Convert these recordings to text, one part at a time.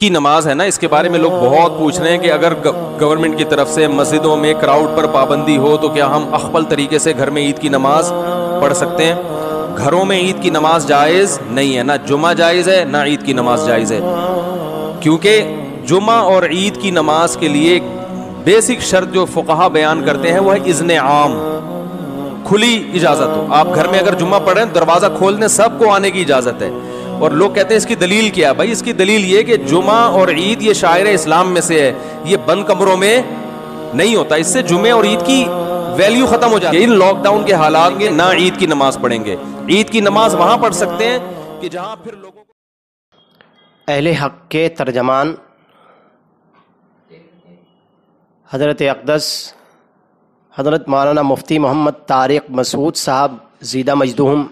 کی نماز ہے نا، اس کے بارے میں لوگ بہت پوچھ رہے ہیں کہ اگر گورنمنٹ کی طرف سے مسجدوں میں کراؤڈ پر پابندی ہو تو کیا ہم اخپل طریقے سے گھر میں عید کی نماز پڑھ سکتے ہیں؟ گھروں میں عید کی نماز جائز نہیں ہے، نہ جمعہ جائز ہے نہ عید کی نماز جائز ہے، کیونکہ جمعہ اور عید کی نماز کے لیے بیسک شرط جو فقہا بیان کرتے ہیں وہ ہے اذن عام، کھلی اجازت ہو۔ آپ گھر میں اگر جمعہ پڑھیں دروازہ کھول دیں، سب کو آنے کی اجازت ہے۔ اور لوگ کہتے ہیں اس کی دلیل کیا؟ بھائی اس کی دلیل یہ کہ جمعہ اور عید یہ شاعر اسلام میں سے ہے، یہ بند کمروں میں نہیں ہوتا، اس سے جمعے اور عید کی ویلیو ختم ہو جاتی ہے۔ ان لاک ڈاؤن کے حالات میں نہ عید کی نماز پڑھیں گے، عید کی نماز وہاں پڑھ سکتے ہیں کہ جہاں پھر لوگوں کو اہل حق کے ترجمان حضرت اقدس حضرت مولانا مفتی محمد طارق مسعود صاحب زیدہ مجدہم،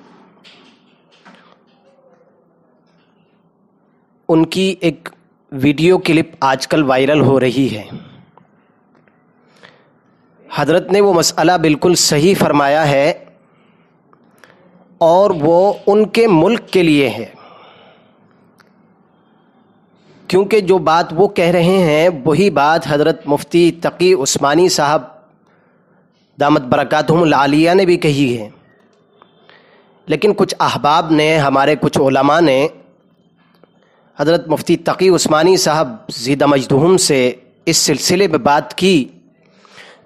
ان کی ایک ویڈیو کلپ آج کل وائرل ہو رہی ہے۔ حضرت نے وہ مسئلہ بالکل صحیح فرمایا ہے اور وہ ان کے ملک کے لیے ہے، کیونکہ جو بات وہ کہہ رہے ہیں وہی بات حضرت مفتی تقی عثمانی صاحب دامت برکاتہم العالیہ نے بھی کہی ہے، لیکن کچھ احباب نے، ہمارے کچھ علماء نے حضرت مفتی تقی عثمانی صاحب زیدہ مجدہم سے اس سلسلے میں بات کی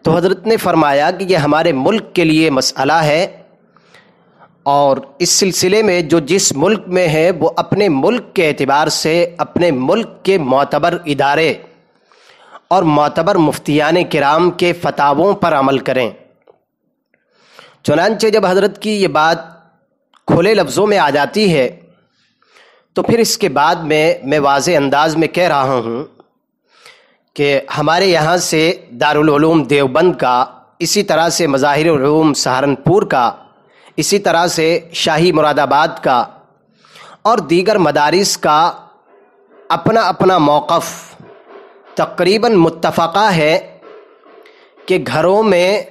تو حضرت نے فرمایا کہ یہ ہمارے ملک کے لیے مسئلہ ہے، اور اس سلسلے میں جو جس ملک میں ہے وہ اپنے ملک کے اعتبار سے اپنے ملک کے معتبر ادارے اور معتبر مفتیان کرام کے فتاووں پر عمل کریں۔ چنانچہ جب حضرت کی یہ بات کھلے لفظوں میں آ جاتی ہے تو پھر اس کے بعد میں واضح انداز میں کہہ رہا ہوں کہ ہمارے یہاں سے دارالعلوم دیوبند کا، اسی طرح سے مظاہر العلوم سہارنپور کا، اسی طرح سے شاہی مراد آباد کا اور دیگر مدارس کا اپنا اپنا موقف تقریباً متفقہ ہے کہ گھروں میں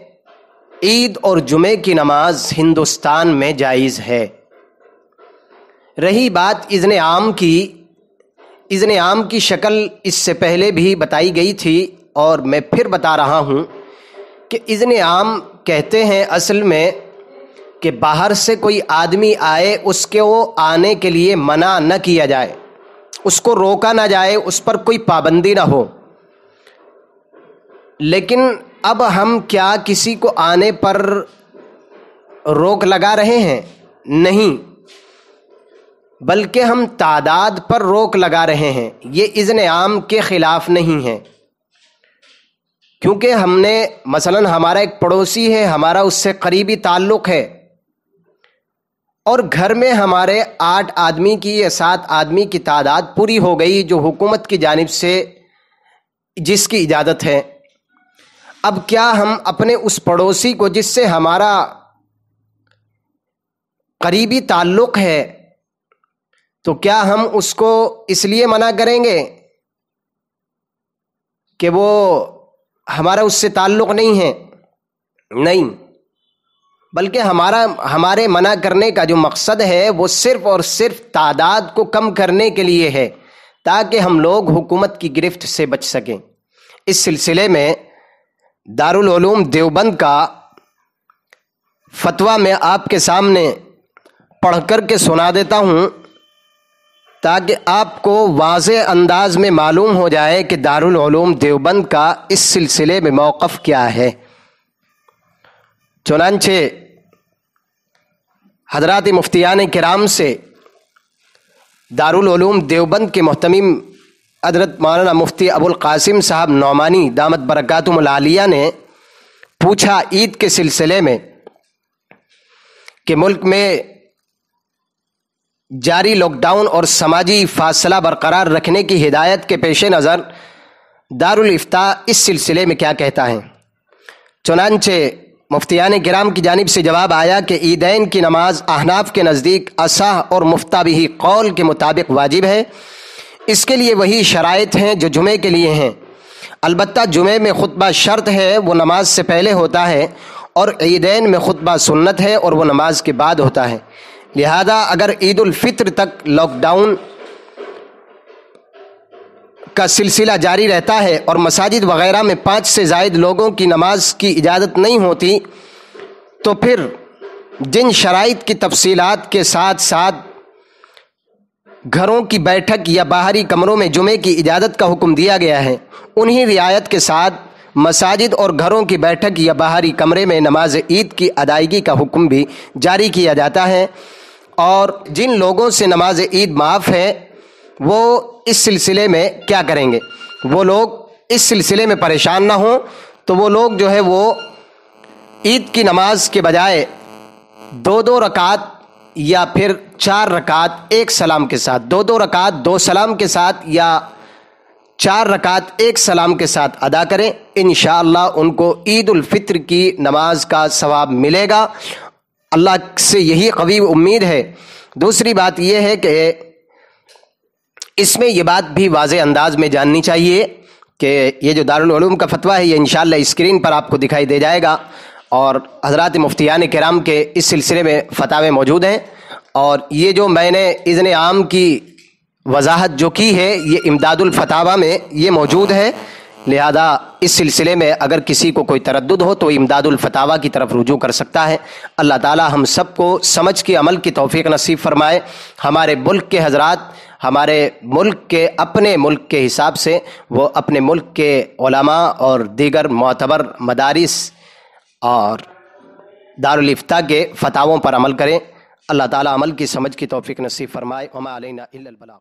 عید اور جمعے کی نماز ہندوستان میں جائز ہے۔ رہی بات اذن عام کی، اذن عام کی شکل اس سے پہلے بھی بتائی گئی تھی اور میں پھر بتا رہا ہوں کہ اذن عام کہتے ہیں اصل میں کہ باہر سے کوئی آدمی آئے، اس کے وہ آنے کے لیے منع نہ کیا جائے، اس کو روکا نہ جائے، اس پر کوئی پابندی نہ ہو۔ لیکن اب ہم کیا کسی کو آنے پر روک لگا رہے ہیں؟ نہیں، بلکہ ہم تعداد پر روک لگا رہے ہیں۔ یہ اذن عام کے خلاف نہیں ہے، کیونکہ ہم نے مثلاً ہمارا ایک پڑوسی ہے، ہمارا اس سے قریبی تعلق ہے، اور گھر میں ہمارے 8 آدمی کی یا 7 آدمی کی تعداد پوری ہو گئی جو حکومت کی جانب سے جس کی اجازت ہے۔ اب کیا ہم اپنے اس پڑوسی کو جس سے ہمارا قریبی تعلق ہے، تو کیا ہم اس کو اس لیے منع کریں گے کہ وہ ہمارا اس سے تعلق نہیں ہے؟ نہیں، بلکہ ہمارے منع کرنے کا جو مقصد ہے وہ صرف اور صرف تعداد کو کم کرنے کے لیے ہے، تاکہ ہم لوگ حکومت کی گرفت سے بچ سکیں۔ اس سلسلے میں دارالعلوم دیوبند کا فتویٰ میں آپ کے سامنے پڑھ کر کے سنا دیتا ہوں تاکہ آپ کو واضح انداز میں معلوم ہو جائے کہ دارالعلوم دیوبند کا اس سلسلے میں موقف کیا ہے۔ چنانچہ حضرات مفتیان کرام سے دارالعلوم دیوبند کے محتمم حضرت مولانا مفتی ابو القاسم صاحب نعمانی دامت برکاتہم العالیہ نے پوچھا عید کے سلسلے میں کہ ملک میں جاری لاک ڈاؤن اور سماجی فاصلہ برقرار رکھنے کی ہدایت کے پیش نظر دارالافتاء اس سلسلے میں کیا کہتا ہے۔ چنانچہ مفتیان کرام کی جانب سے جواب آیا کہ عیدین کی نماز احناف کے نزدیک اصح اور مفتہ بہ قول کے مطابق واجب ہے، اس کے لیے وہی شرائط ہیں جو جمعے کے لیے ہیں، البتہ جمعے میں خطبہ شرط ہے، وہ نماز سے پہلے ہوتا ہے، اور عیدین میں خطبہ سنت ہے اور وہ نماز کے بعد ہوتا ہے۔ لہذا اگر عید الفطر تک لاک ڈاؤن کا سلسلہ جاری رہتا ہے اور مساجد وغیرہ میں 5 سے زائد لوگوں کی نماز کی اجازت نہیں ہوتی، تو پھر جن شرائط کی تفصیلات کے ساتھ ساتھ گھروں کی بیٹھک یا باہری کمروں میں جمعے کی اجازت کا حکم دیا گیا ہے، انہی رعایت کے ساتھ مساجد اور گھروں کی بیٹھک یا باہری کمرے میں نماز عید کی ادائیگی کا حکم بھی جاری کیا جاتا ہے۔ اور جن لوگوں سے نماز عید معاف ہے وہ اس سلسلے میں کیا کریں گے؟ وہ لوگ اس سلسلے میں پریشان نہ ہوں، تو وہ لوگ جو ہے وہ عید کی نماز کے بجائے 2 رکعت یا پھر 4 رکعت ایک سلام کے ساتھ، 2 رکعت 2 سلام کے ساتھ یا 4 رکعت ایک سلام کے ساتھ ادا کریں۔ انشاءاللہ ان کو عید الفطر کی نماز کا ثواب ملے گا، اللہ سے یہی قوی امید ہے۔ دوسری بات یہ ہے کہ اس میں یہ بات بھی واضح انداز میں جاننی چاہیے کہ یہ جو دارالعلوم کا فتویٰ ہے یہ انشاءاللہ اسکرین پر آپ کو دکھائی دے جائے گا، اور حضرات مفتیان کرام کے اس سلسلے میں فتاوے موجود ہیں، اور یہ جو میں نے اذن عام کی وضاحت جو کی ہے یہ امداد الفتاویٰ میں یہ موجود ہے، لہذا اس سلسلے میں اگر کسی کو کوئی تردد ہو تو امداد الفتاویٰ کی طرف رجوع کر سکتا ہے۔ اللہ تعالی ہم سب کو سمجھ کے عمل کی توفیق نصیب فرمائے۔ ہمارے ملک کے حضرات ہمارے ملک کے اپنے ملک کے حساب سے وہ اپنے ملک کے علماء اور دیگر معتبر مدارس اور دارالافتاء کے فتاووں پر عمل کریں۔ اللہ تعالی عمل کی سمجھ کی توفیق نصیب فرمائے۔ وما علینا الا البلاغ۔